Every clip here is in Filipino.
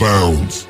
bounds.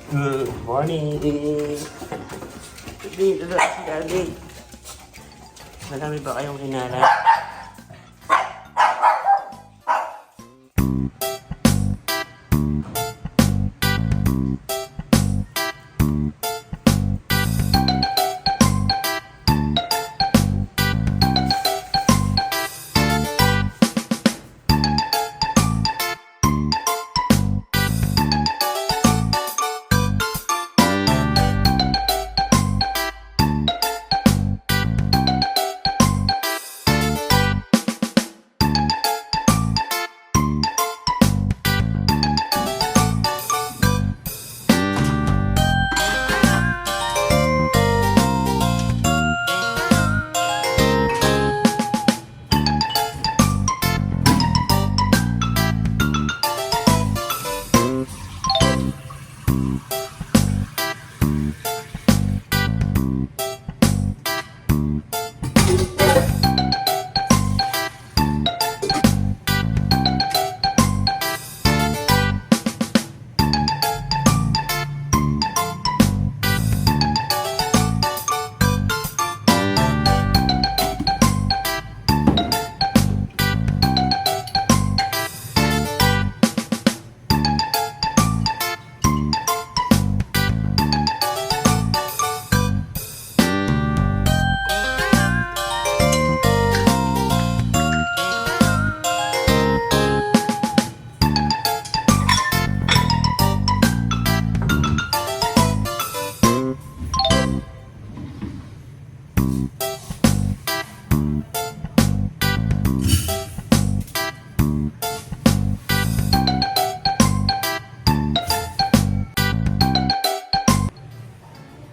Good morning! Dito na si Daddy. Marami ba kayong hinala?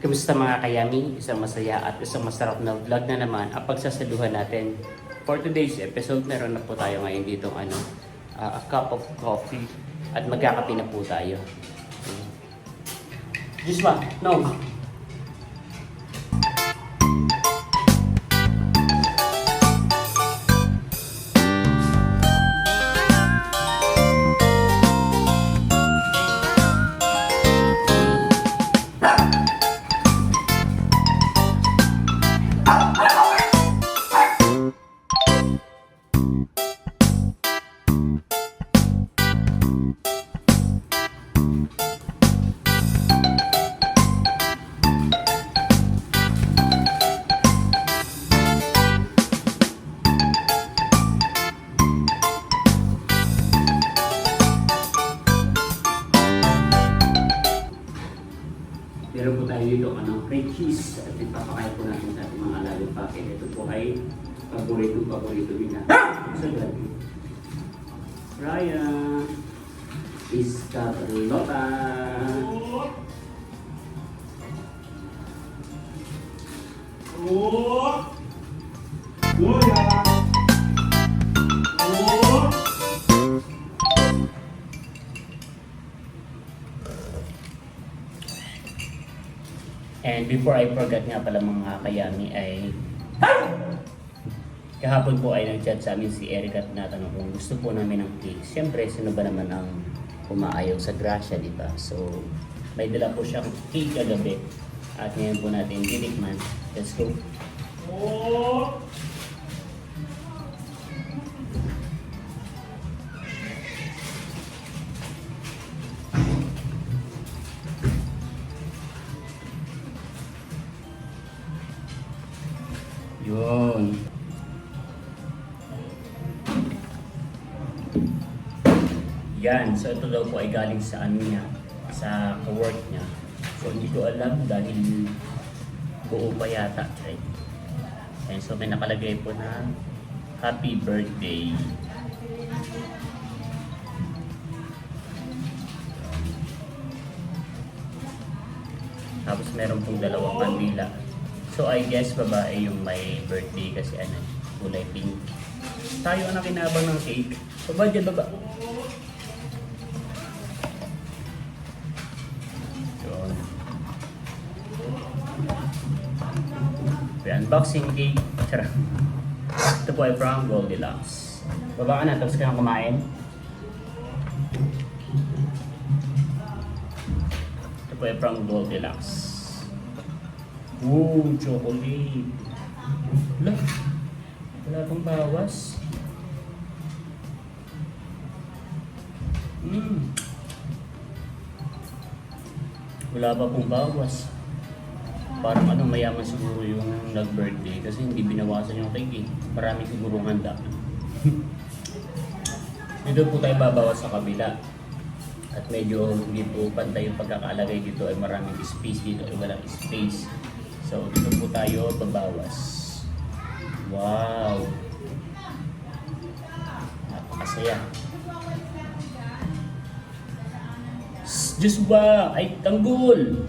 Kamusta mga kayami? Isang masaya at isang masarap na vlog na naman ang pagsasaluhan natin. For today's episode, meron na po tayo ngayon dito a cup of coffee at magkakape na po tayo. Jisma, no! Meron po tayo dito cream cheese at ipapakain po natin sa ating mga alagang packet. Ito po ay paborito din natin sa gabi. Ryan is Carlota. And before I forget nga pala mga kayami ay kahapon po ay nag-chat sa amin si Eric at natanong kung gusto po namin ng cake. Siyempre, sino ba naman ang umaayaw sa grasya, di ba? So, may dala po siyang cake kagabi. At ngayon po natin tinikman. Let's go. Oh! Yun. Yan. So ito daw po ay galing sa ano niya, sa work niya. So hindi ko alam dahil buo pa yata. Right? And so may nakalagay po na happy birthday. Tapos meron pong dalawang kandila. So I guess babae yung may birthday kasi ano, kulay pink. Tayo ang nakinabang ng cake. Baba dyan, baba. Yun. Unboxing cake. Tara. Ito po ay from Goldilocks. Baba ka na, tapos ka na kumain. Ito po ay from Goldilocks. Ooh, chocolate. Wala. Wala pang bawas. Wala pa pong bawas. Parang ano, mayaman siguro yung nag-birthday kasi hindi binawasan yung cake eh. Marami siguro handa. Dito po tayo babawas sa kabila. At medyo hindi po pantay yung pagkakalagay dito ay maraming space dito ay walang space. So dito po tayo babawas. Wow! Napakasaya. Diyos ba? Ay tanggol!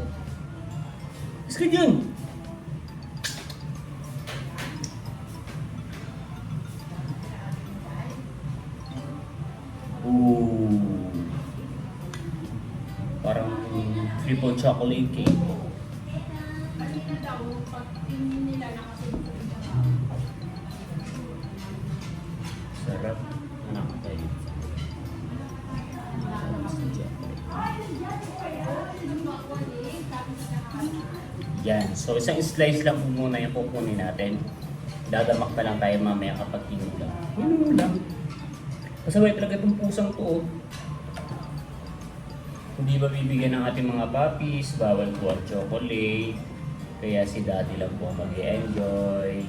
Is ka dyan? Ooh! Parang triple chocolate cake. Sarap. Anak ko tayo. Yan. So isang slice lang po muna yung kukunin natin. Dadamak pa lang tayo mamaya kapag tinulang. Yun lang. Masabay talaga itong pusang to. Hindi ba bibigyan ng ating mga puppies, bawal po ang chocolate. Kaya si daddy lang po mag-i-enjoy.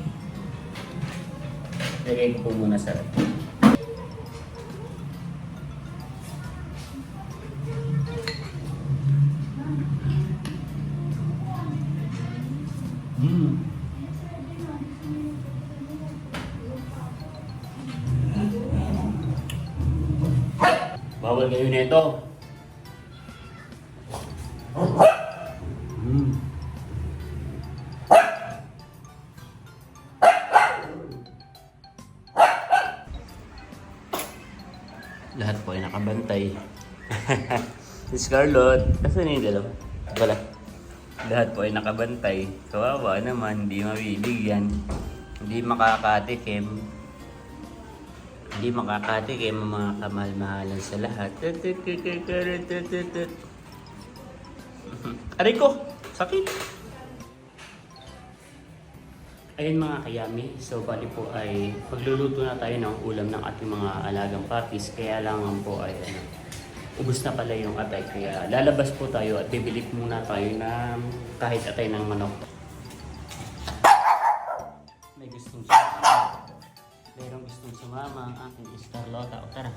Lagay ko po muna sa rep. Bawal kayo nito. Lahat po ay nakabantay. Si Scarlett, kasi yung dalawa? Wala. Lahat po ay nakabantay. Kawawa naman, hindi mabibigyan. Hindi makakatikim. Hindi makakatikim ang mga kamahal-mahalan sa lahat. Aray ko! Sakit! Ayun mga kayami, so bali po ay pagluluto na tayo ng ulam ng ating mga alagang puppies. Kaya lang po ay ubos na pala yung atay. Kaya lalabas po tayo at bibili muna tayo ng kahit atay ng manok. May gustong sumama. Merong gustong sumama ang aking Scarlota. O tara.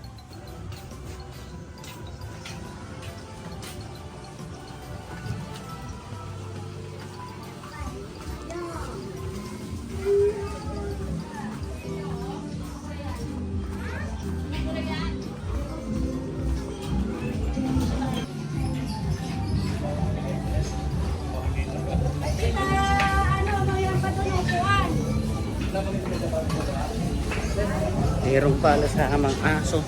Merong pala sa amang aso.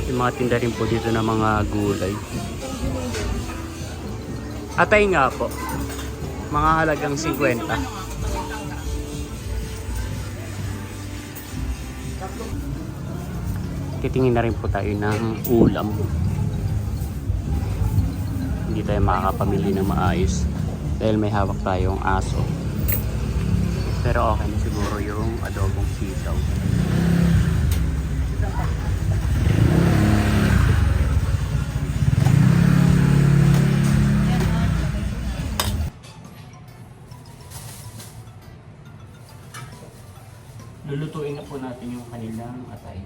Yung mga tinda rin po dito ng mga gulay. Atay nga po. Mga halagang 50. Titingin na rin po tayo ng ulam. Hindi tayo makakapamili ng maayos dahil may hawak tayong aso. Pero okay na siguro yung adobong sitaw. Lulutuin na po natin yung kanilang atay.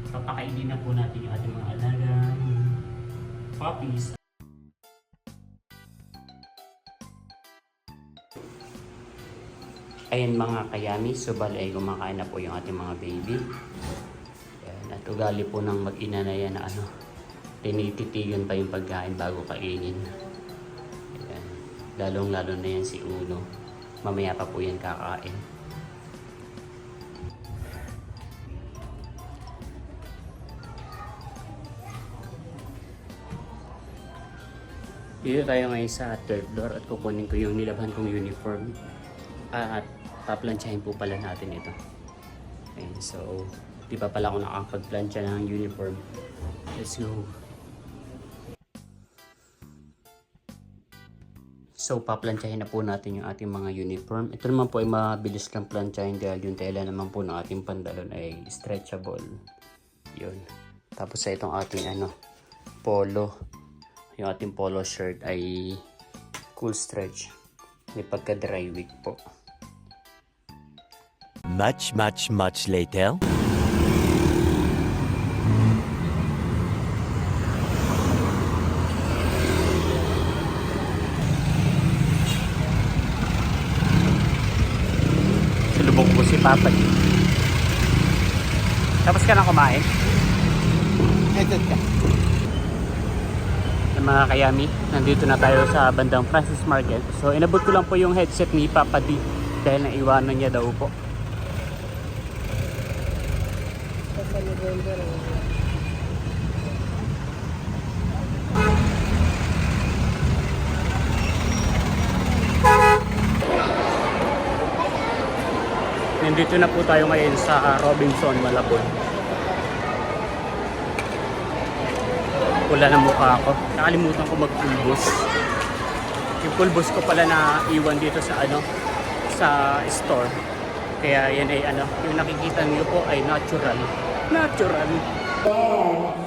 Papakainin na po natin yung ating mga alagang puppies. Ayan mga kayami, subal ay kumakain na po yung ating mga baby. Ayan, at ugali po ng mag-ina na yan na tinititigan pa yung pagkain bago kainin. Ayan, lalong lalo na yan si Uno. Mamaya pa po yan kakain. Dito tayo ngayon sa 3rd floor at kukunin ko yung nilabhan kong uniform. At paplansyahin po pala natin ito. Okay, so di pa pala ako nakakapagplansya ng uniform. Let's go. So paplansyahin na po natin yung ating mga uniform. Ito naman po ay mabilis kang plansyahin dahil yung tela naman po ng ating pantalon ay stretchable. Yun. Tapos sa itong ating polo. Yung ating polo shirt ay cool stretch. May pagka dry week po. Much later. Sulubog po si Papa. Tapos ka na kumain? Headset ka. Mga kayami, nandito na tayo sa bandang Francis Market. So inabot ko lang po yung headset ni Papa D dahil naiwanan niya daw po. Nandito na po tayo ngayon sa Robinson, Malabon. Wala na mukha ako. Nakalimutan ko mag-pulbos. Yung pulbos ko pala na iwan dito sa sa store. Kaya yan ay yung nakikita niyo po ay natural. Natural.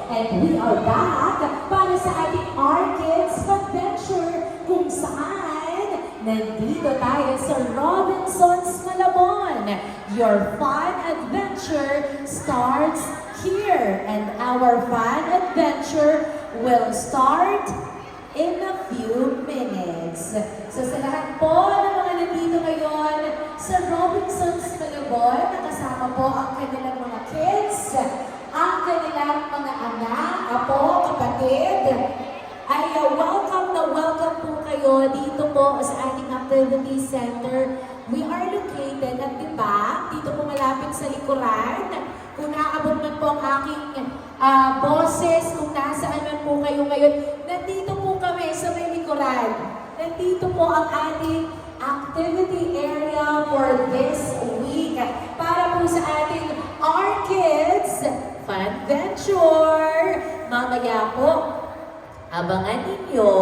And we are back para sa ating Arkids Adventure kung saan nandito tayo sa Robinson's Malabon. Your fun adventure starts here, and our fun adventure will start in a few minutes. So sa lahat po ng mga nandito ngayon sa Robinson's Malabon, nakasama po ang kanilang mga kids, ang kanilang mga anak, apo, kapatid, ay welcome na welcome po kayo dito po sa ating activity center. We are located at diba, dito po malapit sa likuran. Kung naabot man po ang aking boses, kung nasaan man po kayo ngayon, nandito po kami sa may likuran. Nandito po ang ating activity area for this week. Para po sa ating Arkids Funventure. Mamaya po, abangan ninyo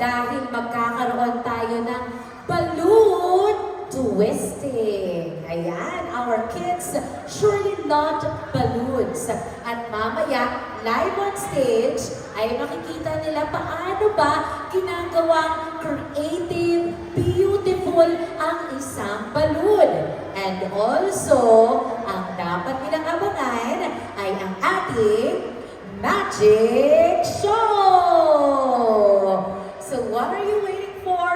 dahil magkakaroon tayo ng balloon twisting. Ayan, our kids surely love balloons. At mamaya, live on stage, ay makikita nila paano ba ginagawang creative, beautiful ang isang balloon. And also, ang dapat nilang abangan ay ang ating magic show! So what are you waiting for?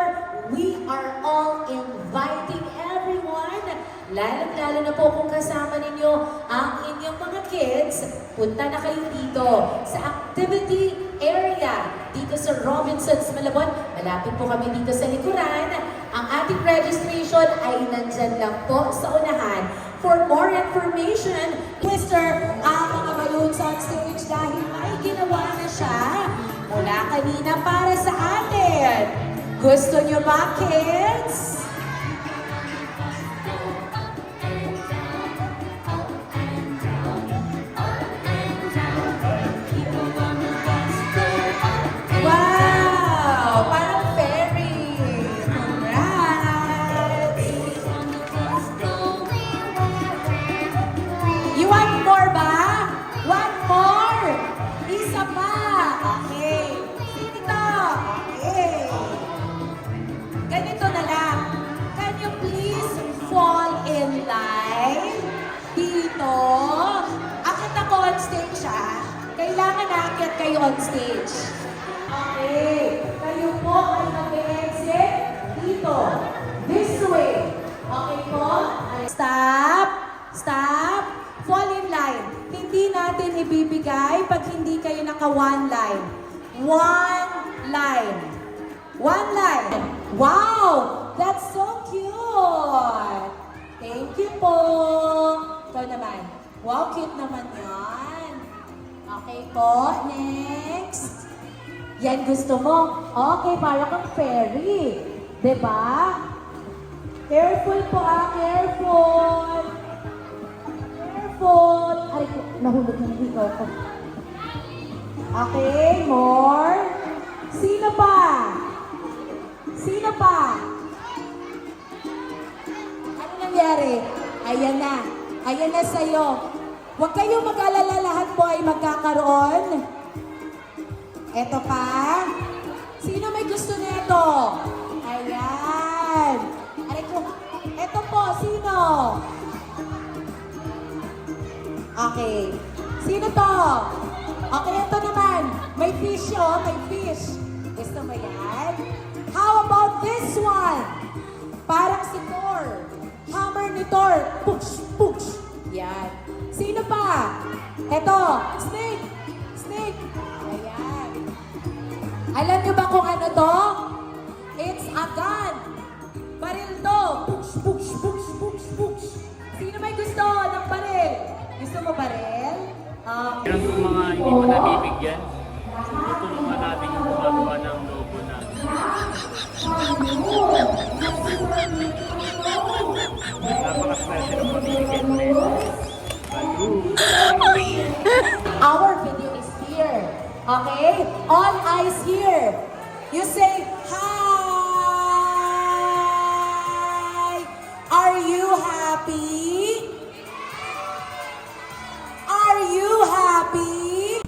We are all inviting everyone. Lalo na po kung kasama ninyo ang inyong mga kids, punta na kayo dito sa activity area dito sa Robinsons Malabon. Malapit po kami dito sa likuran. Ang ating registration ay nandyan lang po sa unahan. For more information, Twister ang mga balloons on stage dahil may ginawa na siya mula kanina para sa atin. Gusto nyo ba, kids? Wow! Parang fairy! Congrats! You want more ba? Want more? Isa pa! Okay. Dito! Okay. Ganito na lang. Can you please fall in line? Dito. Akit ako on stage, ha? Kailangan akit kayo on stage. Okay. Kayo po ay mag-exit dito. This way. Okay po? Stop. Stop. Fall in line. Hindi natin ibibigay pag hindi kayo naka one line. One line. One line. Wow! That's so cute! Thank you po! Ikaw naman. Wow, cute naman yan. Okay po, next. Yan gusto mo. Okay, para kang fairy. Diba? Careful po careful. Careful. Aray ko, nahulog ng ikaw ko. Okay, more. Sino pa? Sino pa? Ano nangyari? Ayan na. Ayan na sa'yo. Huwag kayong mag-alala, lahat po ay magkakaroon. Eto pa. Sino may gusto nito? Ayan. Aray ko. Eto po, sino? Okay. Sino to? Okay, ito naman. May fish, oh. May fish. Gusto mo yan? How about this one? Parang si Thor. Hammer ni Thor. Push, push. Yan. Sino pa? Eto. Snake. Snake. Ayan. Alam niyo ba kung ano to? It's a gun. Baril to. Push, push, push, push, push. Sino may gusto ng baril? Gusto mo baril? Yan ang mga hindi mo nabibigyan. Tutulungan natin yung gumagawa ng logo natin. Napaka-swerte ng pamimigyan natin. Our video is here. Okay? All eyes here. You say, hi! Are you happy? Are you happy?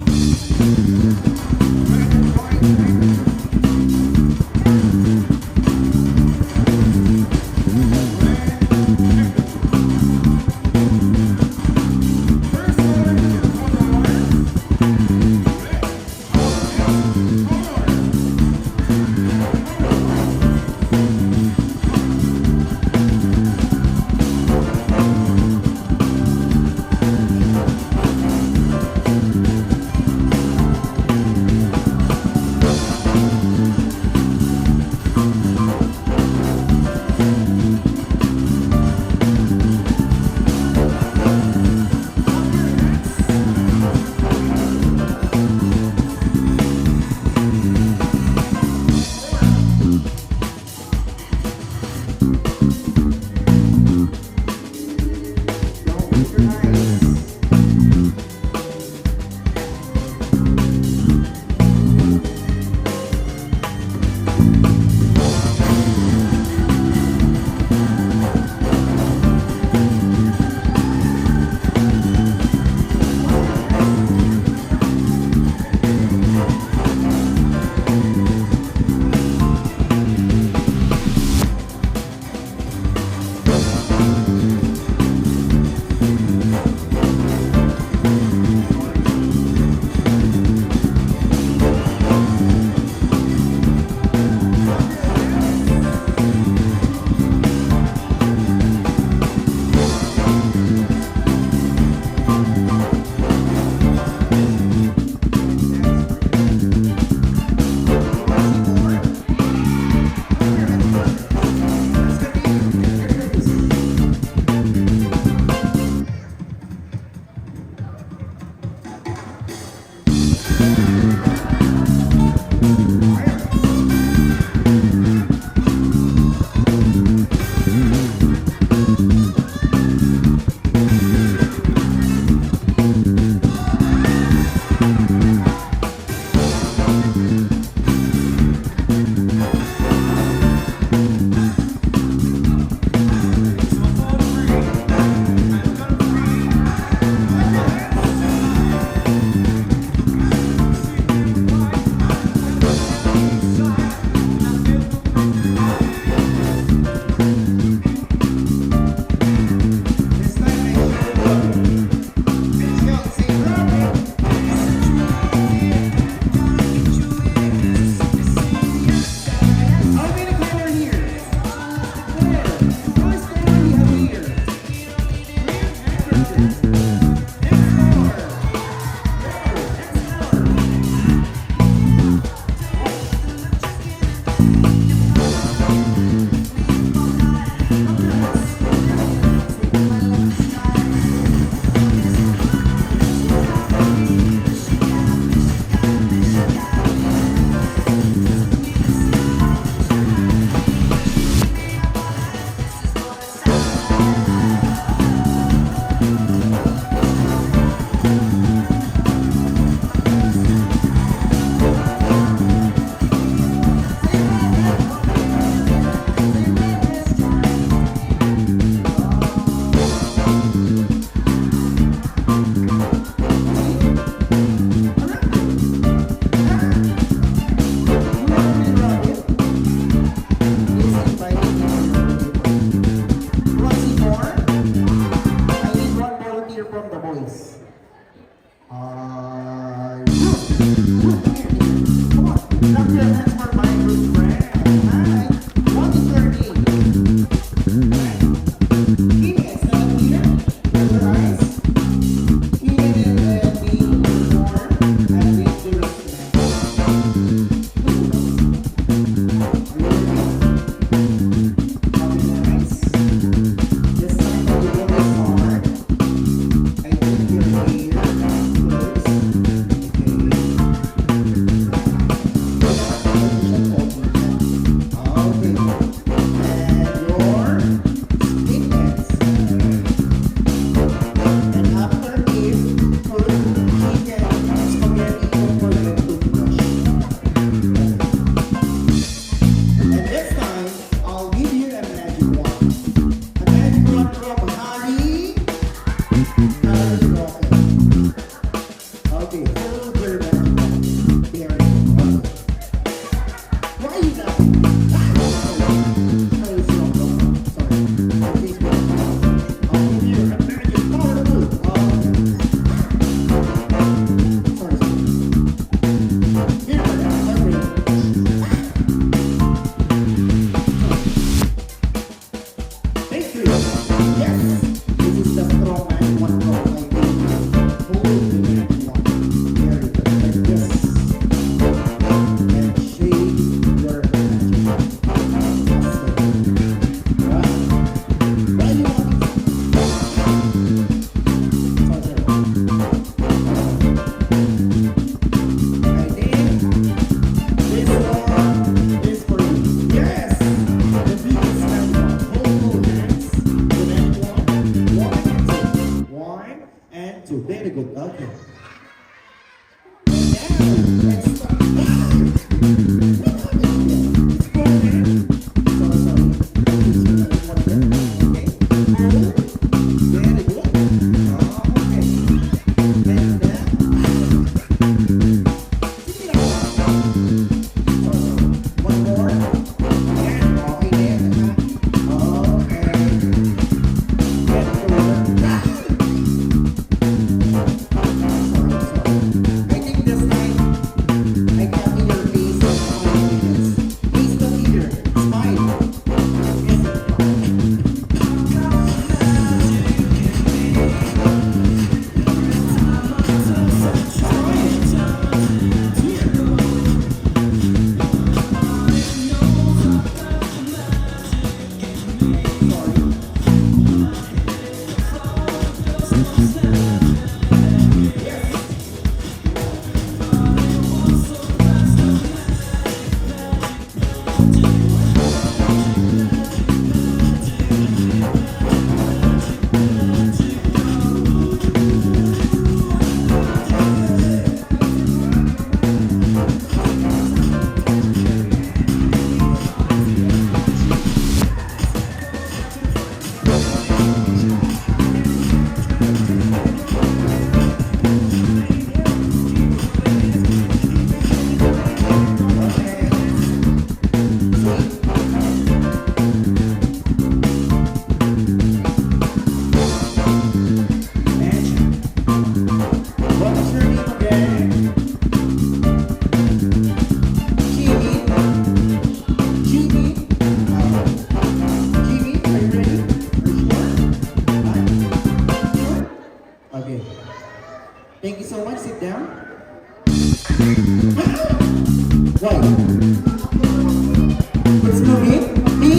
It's moving. Me?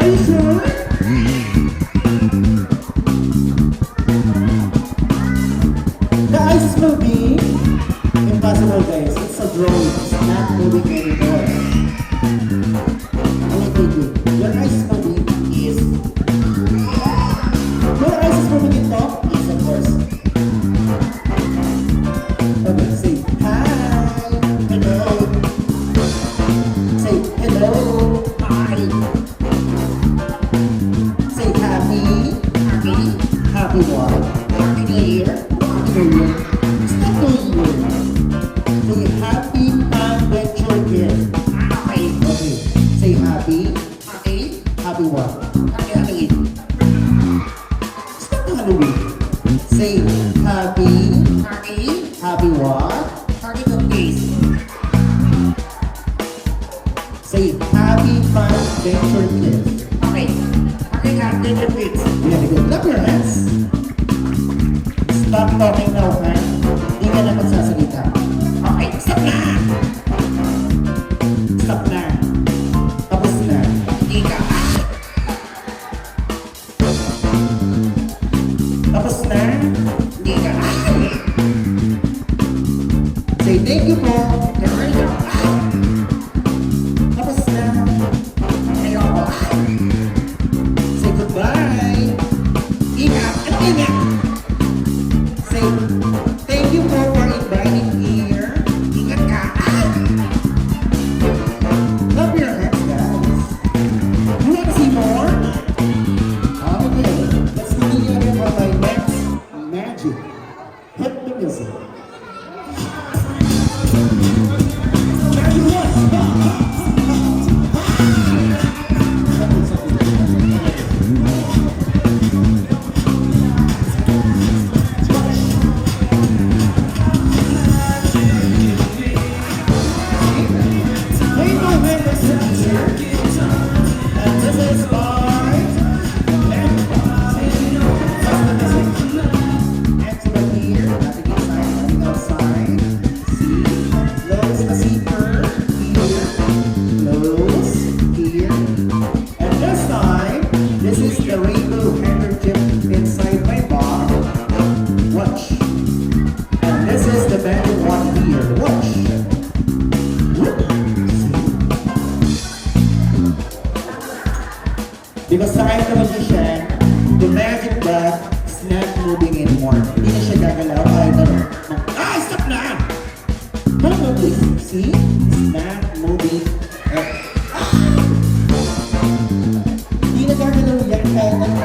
Are you sure? The ice is moving. Impossible, guys. It's a drone. It's not moving anymore. Wait. Your ice is moving. Yes. Your ice is moving in top? Yes, of course. Okay, say hi. Hello. Say hello. Hi. Say happy. Happy. Happy what? Happy New Year. Happy New Year. It's not New Year. Say happy adventure year. Happy. Okay. Say happy. Happy. Happy what? Happy Halloween. It's not Halloween. Say happy. Happy. Happy what? Happy cookies. Say happy fun adventure kids. Okay. Happy adventure kids. Very good. Clap your hands. Stop talking now, ha? Hindi ka na magsasalita. Okay, stop na! Stop na. Tapos na. Hindi ka. Tapos na. Hindi ka. Say thank you po. Tapos na. Ayoko. Say goodbye. Ingat. Ano ingat? Say thank you po for inviting me here. Ingat ka. Love your hands, guys. You want to see more? Okay. Let's continue again for my next magic. Hit the music. Because I'm the magician, the magic bag is not moving anymore. Hindi na siya gagalaw kahit ano. Stop na! Don't move this. See? It's not moving. Hindi na gagalaw yan kahit ano.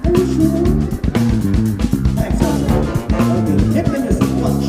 Are you sure? I'm so sure. Okay, hit the music. Watch.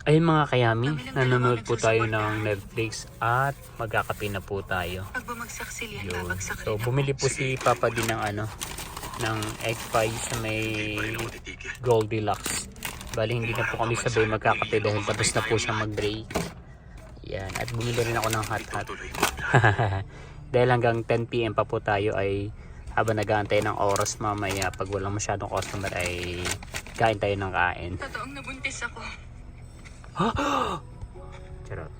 Ayun mga kayami, nanonood po tayo ng Netflix at magkakape na po tayo. Pag bumagsak sila, Yun. babagsak So rin ako. bumili po si Papa din ng ng egg pie sa may Goldilocks. Bali hindi na po kami sabay magkakape dahil tapos na po siya mag-break. Yan, at bumili rin ako ng hot. Dahil hanggang 10 PM pa po tayo ay habang nag-aantay ng oras mamaya pag walang masyadong customer ay kain tayo ng kain. Totoong nabuntis ako. Charot.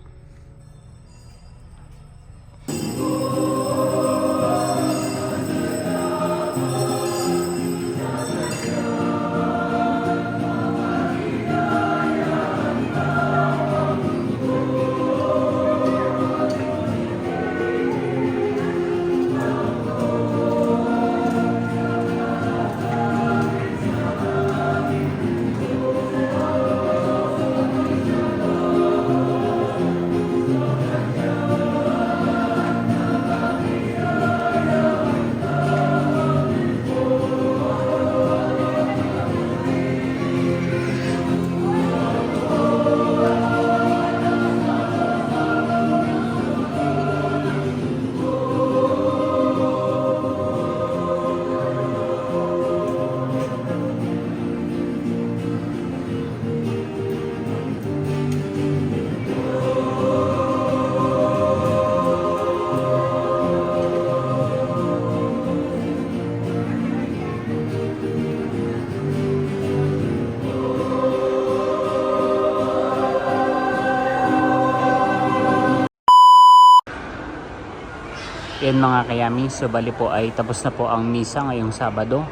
Yan mga kayami, so bali po ay tapos na po ang misa ngayong Sabado.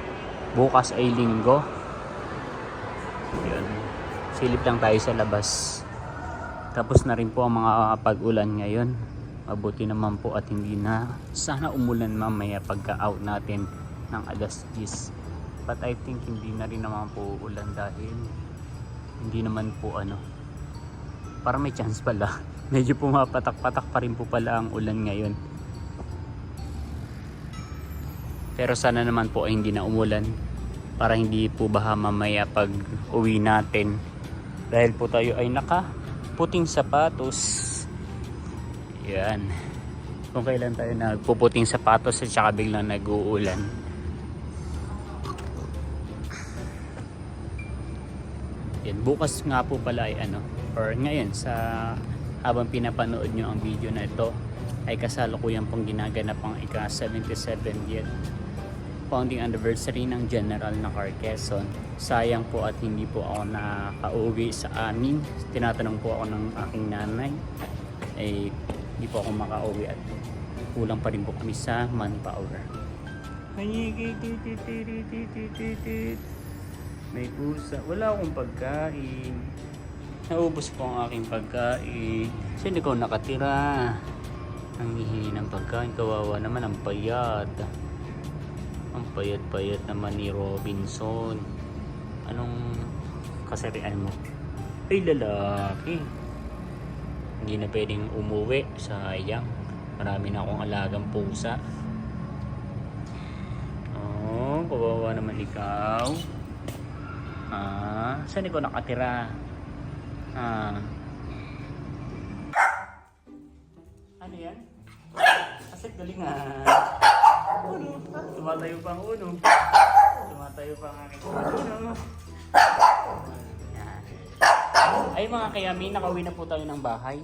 Bukas ay Linggo. Yun. Silip lang tayo sa labas. Tapos na rin po ang mga pag-ulan ngayon. Mabuti naman po at hindi na sana umulan mamaya pagka-out natin ng alas 10. But I think hindi na rin naman po ulan dahil hindi naman po para may chance pala. Medyo pumapatak-patak pa rin po pala ang ulan ngayon. Pero sana naman po ay hindi na umulan para hindi po baha mamaya pag uwi natin. Dahil po tayo ay naka puting sapatos. Yan. Kung kailan tayo nagpuputing sapatos at saka biglang nag-uulan. Yan. Bukas nga po pala ay or ngayon sa habang pinapanood nyo ang video na ito ay kasalukuyan pong ginaganap ang ika-77th founding anniversary ng General Nakar Quezon. Sayang po at hindi po ako nakauwi sa amin. Tinatanong po ako ng aking nanay. Hindi po ako makauwi at kulang pa rin po kami sa manpower. May pusa. Wala akong pagkain. Naubos po ang aking pagkain. Saan ikaw nakatira? Ang hihingi ng pagkain. Kawawa naman ang payat. Ang payat-payat naman ni Robinson. Anong kasarian mo? Ay, lalaki. Hindi na pwedeng umuwi. Sayang. Marami na akong alagang pusa. Oh, kawawa naman ikaw. Saan ikaw nakatira? Ano yan? Kasi galingan. Tumatayo pa ang uno. Tumatayo pa ang aking uno. Yan. Ay mga kayami, nakauwi na po tayo ng bahay.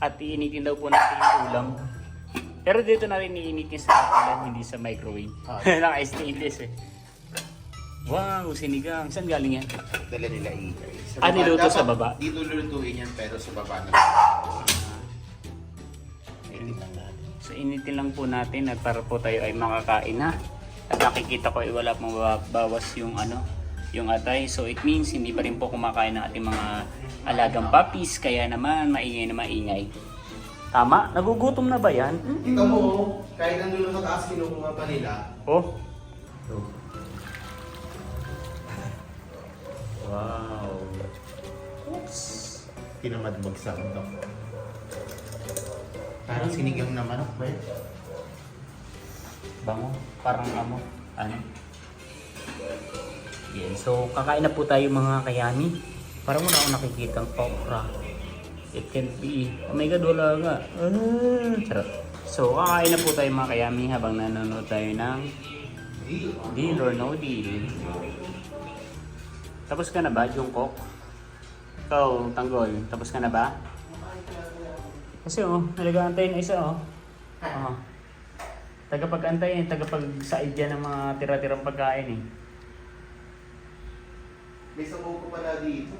At iinitin daw po natin yung ulam. Pero dito natin iinitin sa ulam, hindi sa microwave. Naka-stainless eh. Wow, sinigang. Saan galing yan? Dala nila Niluto sa baba? Dito lulutuin yan pero sa baba na. So initin lang po natin at para po tayo ay makakain na. At nakikita ko ay wala pong bawas yung yung atay. So it means hindi pa rin po kumakain ng ating mga alagang puppies. Kaya naman maingay na maingay. Tama? Nagugutom na ba yan? Ikaw mo, kahit nandun sa taas kinukuha pa nila. Oh. Wow. Oops. Tinamad magsahod ako. Parang sinigang na manok ba yun? Bango. Parang Yan. So, kakain na po tayo mga kayami. Parang wala akong nakikitang okra. It can be. Oh my God, wala nga. Charot. So, kakain na po tayo mga kayami habang nanonood tayo ng Deal or No Deal. Tapos ka na ba, Jungkook? Ikaw, Tanggol, tapos ka na ba? Kasi nalagaan-antay na isa tagapag-antay tagapag-said dyan ng mga tira-tirang pagkain eh. May sabaw ko pala dito.